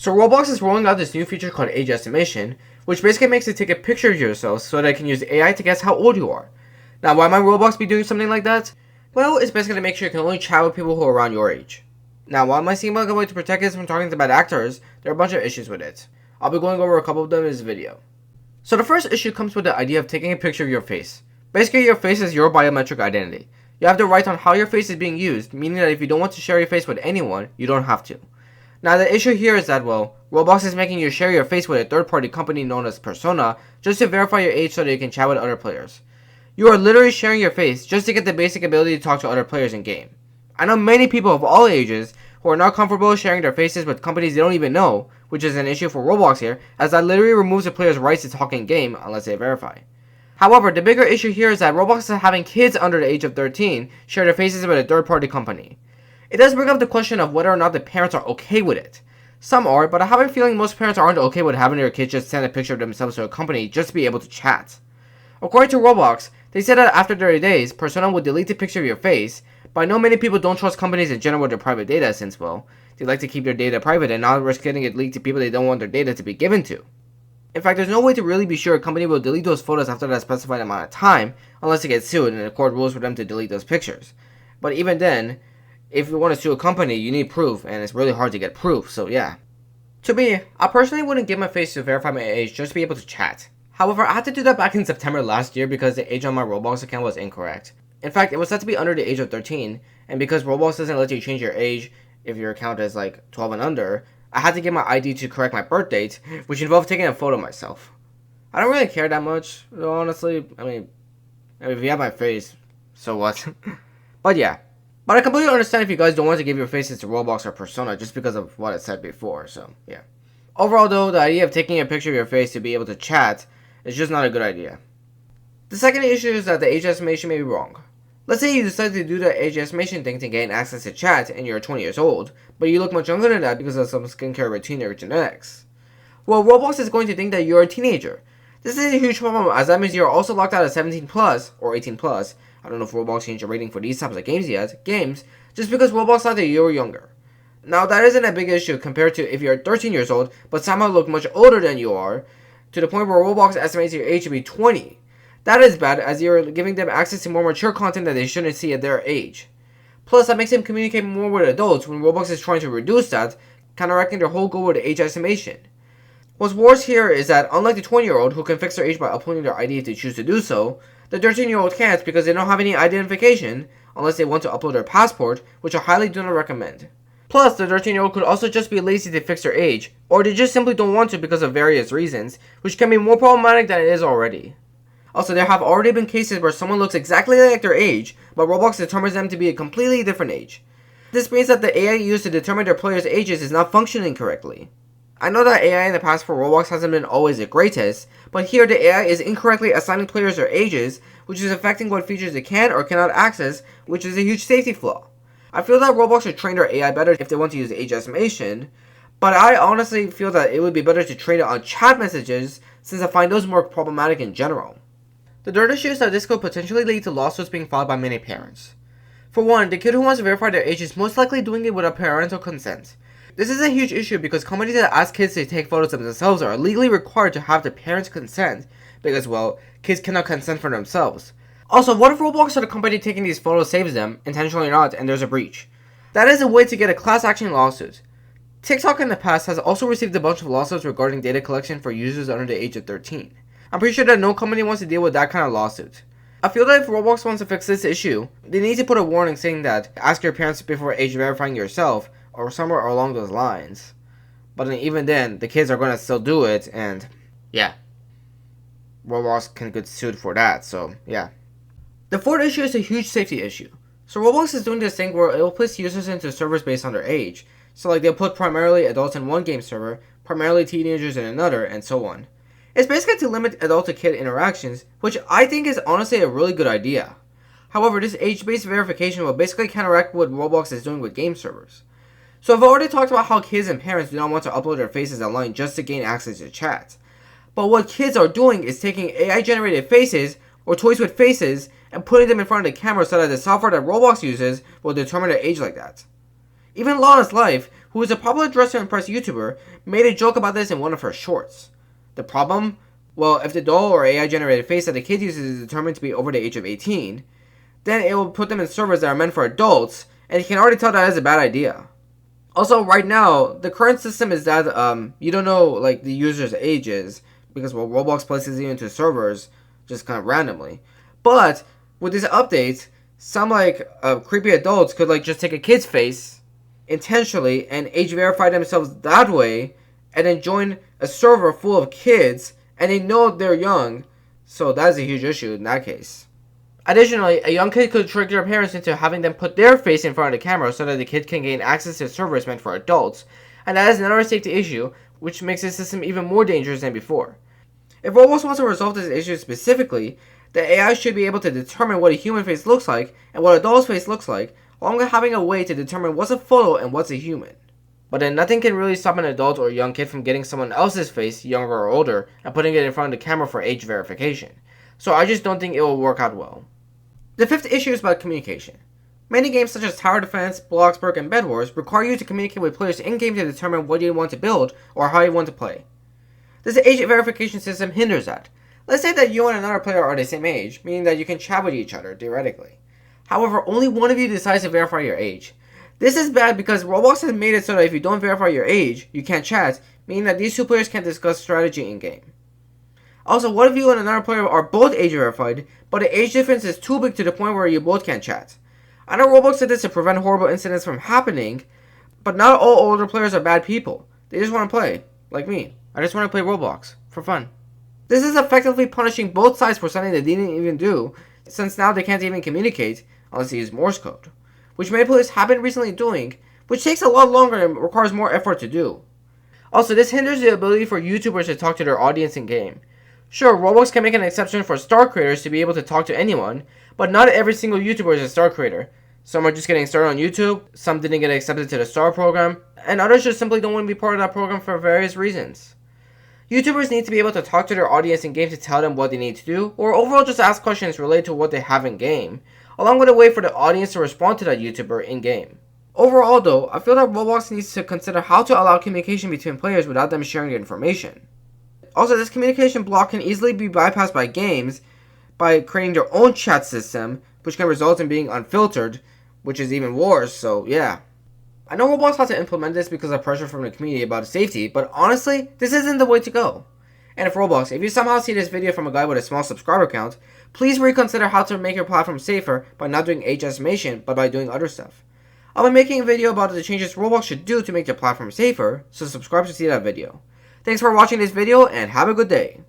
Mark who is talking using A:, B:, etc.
A: So Roblox is rolling out this new feature called Age-Estimation, which basically makes it take a picture of yourself so that it can use AI to guess how old you are. Now, why might Roblox be doing something like that? Well, it's basically to make sure you can only chat with people who are around your age. Now, while it might seem like a way to protect us from talking to bad actors, there are a bunch of issues with it. I'll be going over a couple of them in this video. So the first issue comes with the idea of taking a picture of your face. Basically, your face is your biometric identity. You have the right on how your face is being used, meaning that if you don't want to share your face with anyone, you don't have to. Now, the issue here is that, well, Roblox is making you share your face with a third-party company known as Persona just to verify your age so that you can chat with other players. You are literally sharing your face just to get the basic ability to talk to other players in game. I know many people of all ages who are not comfortable sharing their faces with companies they don't even know, which is an issue for Roblox here, as that literally removes the player's rights to talk in game unless they verify. However, the bigger issue here is that Roblox is having kids under the age of 13 share their faces with a third-party company. It does bring up the question of whether or not the parents are okay with it. Some are, but I have a feeling most parents aren't okay with having their kids just send a picture of themselves to a company just to be able to chat. According to Roblox, they said that after 30 days, Persona will delete the picture of your face, but I know many people don't trust companies in general with their private data since, well, they like to keep their data private and not risk getting it leaked to people they don't want their data to be given to. In fact, there's no way to really be sure a company will delete those photos after that specified amount of time, unless they get sued and the court rules for them to delete those pictures. But even then, if you want to sue a company, you need proof, and it's really hard to get proof, so yeah. To me, I personally wouldn't give my face to verify my age just to be able to chat. However, I had to do that back in September last year because the age on my Roblox account was incorrect. In fact, it was set to be under the age of 13, and because Roblox doesn't let you change your age if your account is like 12 and under, I had to get my ID to correct my birth date, which involved taking a photo of myself. I don't really care that much, though, honestly. I mean, if you have my face, so what? But yeah. But I completely understand if you guys don't want to give your faces to Roblox or Persona just because of what I said before, so yeah. Overall though, the idea of taking a picture of your face to be able to chat is just not a good idea. The second issue is that the age estimation may be wrong. Let's say you decide to do the age estimation thing to gain access to chat and you're 20 years old, but you look much younger than that because of some skincare routine or genetics. Well, Roblox is going to think that you're a teenager. This is a huge problem as that means you're also locked out of 17 plus or 18 plus. I don't know if Roblox changed the rating for these types of games yet, just because Roblox thought that you were younger. Now that isn't a big issue compared to if you're 13 years old, but somehow look much older than you are, to the point where Roblox estimates your age to be 20. That is bad as you're giving them access to more mature content that they shouldn't see at their age. Plus that makes them communicate more with adults when Roblox is trying to reduce that, counteracting their whole goal with age estimation. What's worse here is that unlike the 20-year-old who can fix their age by uploading their ID if they choose to do so, the 13-year-old can't because they don't have any identification, unless they want to upload their passport, which I highly do not recommend. Plus, the 13-year-old could also just be lazy to fix their age, or they just simply don't want to because of various reasons, which can be more problematic than it is already. Also, there have already been cases where someone looks exactly like their age, but Roblox determines them to be a completely different age. This means that the AI used to determine their players' ages is not functioning correctly. I know that AI in the past for Roblox hasn't been always the greatest, but here the AI is incorrectly assigning players their ages, which is affecting what features they can or cannot access, which is a huge safety flaw. I feel that Roblox should train their AI better if they want to use age estimation, but I honestly feel that it would be better to train it on chat messages since I find those more problematic in general. The third issue is that this could potentially lead to lawsuits being filed by many parents. For one, the kid who wants to verify their age is most likely doing it without parental consent. This is a huge issue because companies that ask kids to take photos of themselves are legally required to have the parents' consent because, well, kids cannot consent for themselves. Also, what if Roblox or the company taking these photos saves them, intentionally or not, and there's a breach? That is a way to get a class action lawsuit. TikTok in the past has also received a bunch of lawsuits regarding data collection for users under the age of 13. I'm pretty sure that no company wants to deal with that kind of lawsuit. I feel that if Roblox wants to fix this issue, they need to put a warning saying that ask your parents before age verifying yourself, or somewhere along those lines. But even then, the kids are going to still do it, and yeah. Roblox can get sued for that, so yeah. The fourth issue is a huge safety issue. So Roblox is doing this thing where it will place users into servers based on their age. So like they'll put primarily adults in one game server, primarily teenagers in another, and so on. It's basically to limit adult to kid interactions, which I think is honestly a really good idea. However, this age-based verification will basically counteract what Roblox is doing with game servers. So I've already talked about how kids and parents do not want to upload their faces online just to gain access to chat. But what kids are doing is taking AI-generated faces, or toys with faces, and putting them in front of the camera so that the software that Roblox uses will determine their age like that. Even in Lana's life, who is a popular dresser and press YouTuber, made a joke about this in one of her shorts. The problem? Well, if the doll or AI generated face that the kid uses is determined to be over the age of 18, then it will put them in servers that are meant for adults, and you can already tell that is a bad idea. Also, right now, the current system is that you don't know like the user's ages, because well, Roblox places you into servers just kind of randomly. But with this update, some like creepy adults could like just take a kid's face intentionally and age verify themselves that way, and then join a server full of kids, and they know they're young, so that's a huge issue in that case. Additionally, a young kid could trick their parents into having them put their face in front of the camera so that the kid can gain access to servers meant for adults, and that is another safety issue, which makes this system even more dangerous than before. If Roblox wants to resolve this issue specifically, the AI should be able to determine what a human face looks like and what a doll's face looks like, along with having a way to determine what's a photo and what's a human. But then nothing can really stop an adult or a young kid from getting someone else's face, younger or older, and putting it in front of the camera for age verification. So I just don't think it will work out well. The fifth issue is about communication. Many games such as Tower Defense, Bloxburg, and Bed Wars require you to communicate with players in-game to determine what you want to build or how you want to play. This age verification system hinders that. Let's say that you and another player are the same age, meaning that you can chat with each other, theoretically. However, only one of you decides to verify your age. This is bad because Roblox has made it so that if you don't verify your age, you can't chat, meaning that these two players can't discuss strategy in-game. Also, what if you and another player are both age verified, but the age difference is too big to the point where you both can't chat? I know Roblox did this to prevent horrible incidents from happening, but not all older players are bad people. They just want to play, like me. I just want to play Roblox, for fun. This is effectively punishing both sides for something they didn't even do, since now they can't even communicate unless they use Morse code, which many players have been recently doing, which takes a lot longer and requires more effort to do. Also, this hinders the ability for YouTubers to talk to their audience in-game. Sure, Roblox can make an exception for star creators to be able to talk to anyone, but not every single YouTuber is a star creator. Some are just getting started on YouTube, some didn't get accepted to the star program, and others just simply don't want to be part of that program for various reasons. YouTubers need to be able to talk to their audience in-game to tell them what they need to do, or overall just ask questions related to what they have in-game, along with a way for the audience to respond to that YouTuber in-game. Overall though, I feel that Roblox needs to consider how to allow communication between players without them sharing their information. Also, this communication block can easily be bypassed by games by creating their own chat system, which can result in being unfiltered, which is even worse, so yeah. I know Roblox had to implement this because of pressure from the community about safety, but honestly, this isn't the way to go. And if Roblox, if you somehow see this video from a guy with a small subscriber count, please reconsider how to make your platform safer by not doing age estimation, but by doing other stuff. I'll be making a video about the changes Roblox should do to make their platform safer, so subscribe to see that video. Thanks for watching this video, and have a good day.